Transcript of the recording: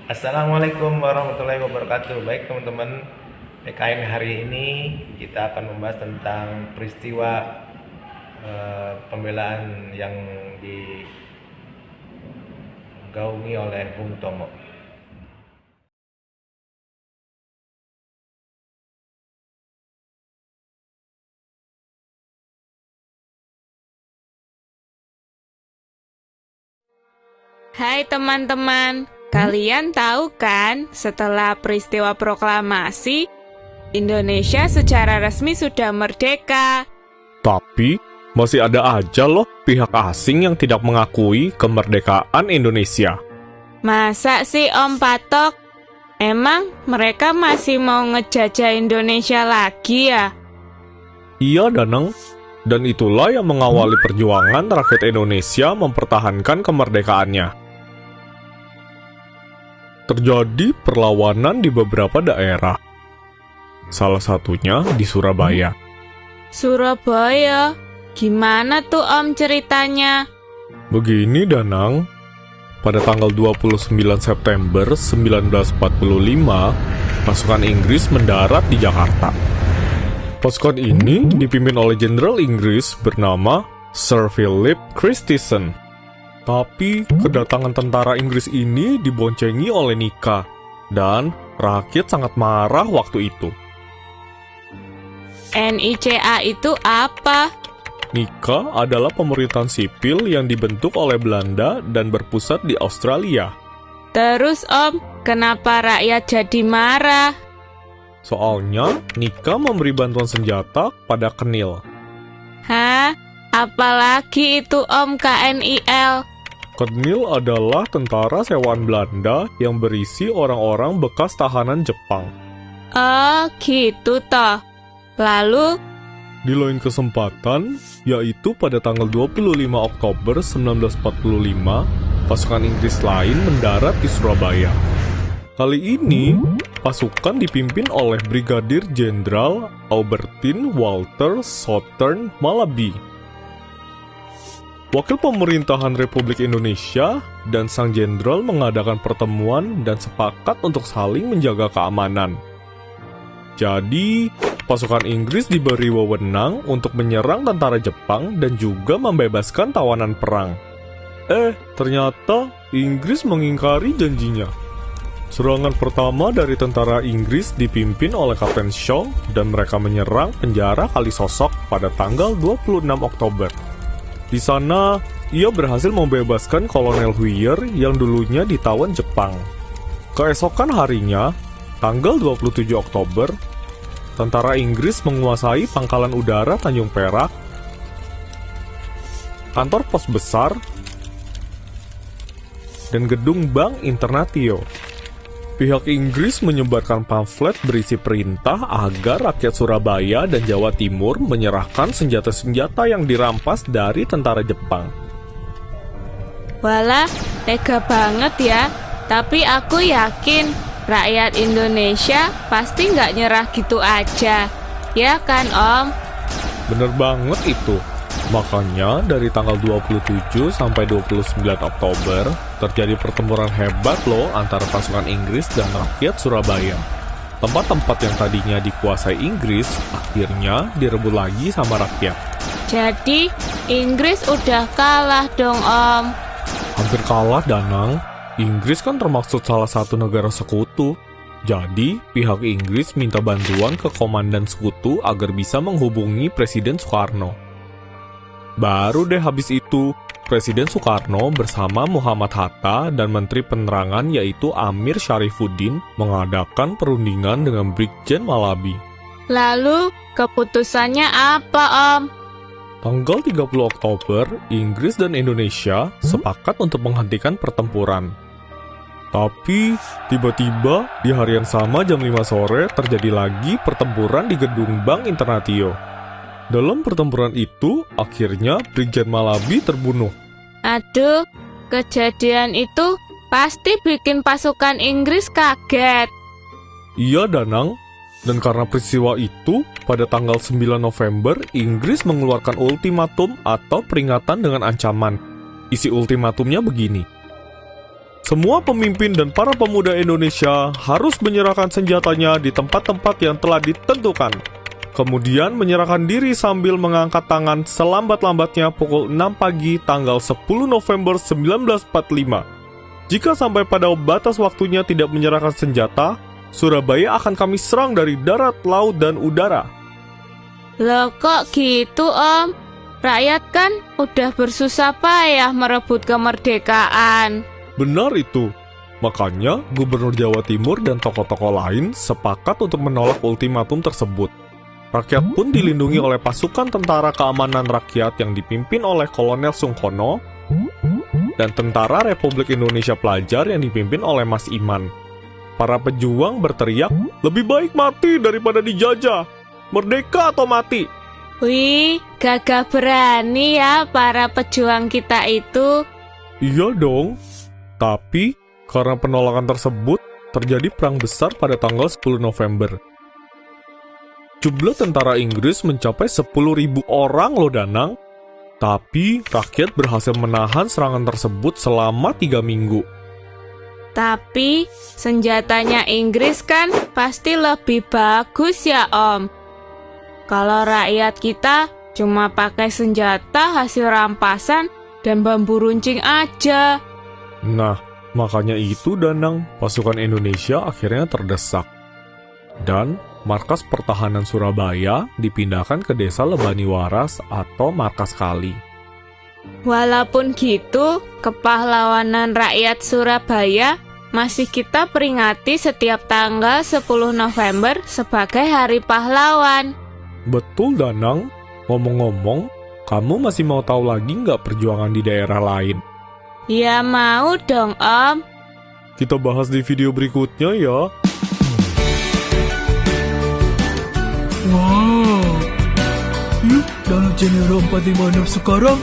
Assalamualaikum warahmatullahi wabarakatuh. Baik teman-teman, PKN hari ini kita akan membahas tentang peristiwa pembelaan yang digaungi oleh Bung Tomo. Hai teman-teman, kalian tahu kan setelah peristiwa proklamasi, Indonesia secara resmi sudah merdeka. Tapi, masih ada aja loh pihak asing yang tidak mengakui kemerdekaan Indonesia. Masa sih Om Patok? Emang mereka masih mau ngejajah Indonesia lagi ya? Iya, Danang. Dan itulah yang mengawali perjuangan rakyat Indonesia mempertahankan kemerdekaannya. Terjadi perlawanan di beberapa daerah. Salah satunya di Surabaya. Surabaya? Gimana tuh Om ceritanya? Begini, Danang. Pada tanggal 29 September 1945, pasukan Inggris mendarat di Jakarta. Pasukan ini dipimpin oleh Jenderal Inggris bernama Sir Philip Christison. Tapi kedatangan tentara Inggris ini diboncengi oleh Nika, dan rakyat sangat marah waktu itu. NICA itu apa? Nika adalah pemerintahan sipil yang dibentuk oleh Belanda dan berpusat di Australia. Terus Om, kenapa rakyat jadi marah? Soalnya, Nika memberi bantuan senjata pada Kenil. Hah? Apalagi itu Om KNIL? Kenil adalah tentara sewaan Belanda yang berisi orang-orang bekas tahanan Jepang. Oh, gitu toh. Lalu, Di lain kesempatan, yaitu pada tanggal 25 Oktober 1945, pasukan Inggris lain mendarat di Surabaya. Kali ini, pasukan dipimpin oleh Brigadir Jenderal Albertine Walter Southern Malaby. Wakil pemerintahan Republik Indonesia dan sang jenderal mengadakan pertemuan dan sepakat untuk saling menjaga keamanan. Jadi, pasukan Inggris diberi wewenang untuk menyerang tentara Jepang dan juga membebaskan tawanan perang. Ternyata Inggris mengingkari janjinya. Serangan pertama dari tentara Inggris dipimpin oleh Kapten Shaw dan mereka menyerang penjara Kalisosok pada tanggal 26 Oktober. Di sana, ia berhasil membebaskan Kolonel Huyer yang dulunya ditawan Jepang. Keesokan harinya, tanggal 27 Oktober, tentara Inggris menguasai pangkalan udara Tanjung Perak, kantor pos besar, dan gedung Bank Internatio. Pihak Inggris menyebarkan pamflet berisi perintah agar rakyat Surabaya dan Jawa Timur menyerahkan senjata-senjata yang dirampas dari tentara Jepang. walah, tega banget ya. Tapi aku yakin rakyat Indonesia pasti nggak nyerah gitu aja. Ya kan, Om? Bener banget itu. Makanya dari tanggal 27 sampai 29 Oktober terjadi pertempuran hebat loh antara pasukan Inggris dan rakyat Surabaya. Tempat-tempat yang tadinya dikuasai Inggris akhirnya direbut lagi sama rakyat. Jadi, Inggris udah kalah dong, Om. Hampir kalah, Danang. Inggris kan termasuk salah satu negara sekutu. Jadi, pihak Inggris minta bantuan ke komandan sekutu agar bisa menghubungi Presiden Soekarno. Baru deh habis itu, Presiden Soekarno bersama Muhammad Hatta dan Menteri Penerangan yaitu Amir Syarifuddin mengadakan perundingan dengan Brigjen Malaby. Lalu, keputusannya apa, Om? Tanggal 30 Oktober, Inggris dan Indonesia sepakat untuk menghentikan pertempuran. Tapi, tiba-tiba di hari yang sama jam 5 sore terjadi lagi pertempuran di gedung Bank Internatio. Dalam pertempuran itu, akhirnya Brigjen Malaby terbunuh. Aduh, kejadian itu pasti bikin pasukan Inggris kaget. Iya, Danang. Dan karena peristiwa itu, pada tanggal 9 November, Inggris mengeluarkan ultimatum atau peringatan dengan ancaman. Isi ultimatumnya begini. Semua pemimpin dan para pemuda Indonesia harus menyerahkan senjatanya di tempat-tempat yang telah ditentukan. Kemudian menyerahkan diri sambil mengangkat tangan selambat-lambatnya pukul 6 pagi tanggal 10 November 1945. Jika sampai pada batas waktunya tidak menyerahkan senjata, Surabaya akan kami serang dari darat, laut, dan udara. Loh kok gitu Om? Rakyat kan udah bersusah payah merebut kemerdekaan. Benar itu. Makanya, Gubernur Jawa Timur dan tokoh-tokoh lain sepakat untuk menolak ultimatum tersebut. Rakyat pun dilindungi oleh pasukan Tentara Keamanan Rakyat yang dipimpin oleh Kolonel Sungkono dan Tentara Republik Indonesia Pelajar yang dipimpin oleh Mas Iman. Para pejuang berteriak, lebih baik mati daripada dijajah. Merdeka atau mati. Wih, gagah berani ya para pejuang kita itu. Iya dong. Tapi, karena penolakan tersebut, terjadi perang besar pada tanggal 10 November. Jumlah tentara Inggris mencapai 10.000 orang loh Danang. Tapi, rakyat berhasil menahan serangan tersebut selama 3 minggu. Tapi, senjatanya Inggris kan pasti lebih bagus ya Om. Kalau rakyat kita cuma pakai senjata hasil rampasan dan bambu runcing aja. Nah, makanya itu Danang, pasukan Indonesia akhirnya terdesak. Dan markas pertahanan Surabaya dipindahkan ke desa Lebani Waras atau Markas Kali. Walaupun gitu, kepahlawanan rakyat Surabaya masih kita peringati setiap tanggal 10 November sebagai Hari Pahlawan. Betul Danang, ngomong-ngomong, kamu masih mau tahu lagi nggak perjuangan di daerah lain? Ya mau dong Om. Kita bahas di video berikutnya ya. Wow, yuk dalam channel 456 sekarang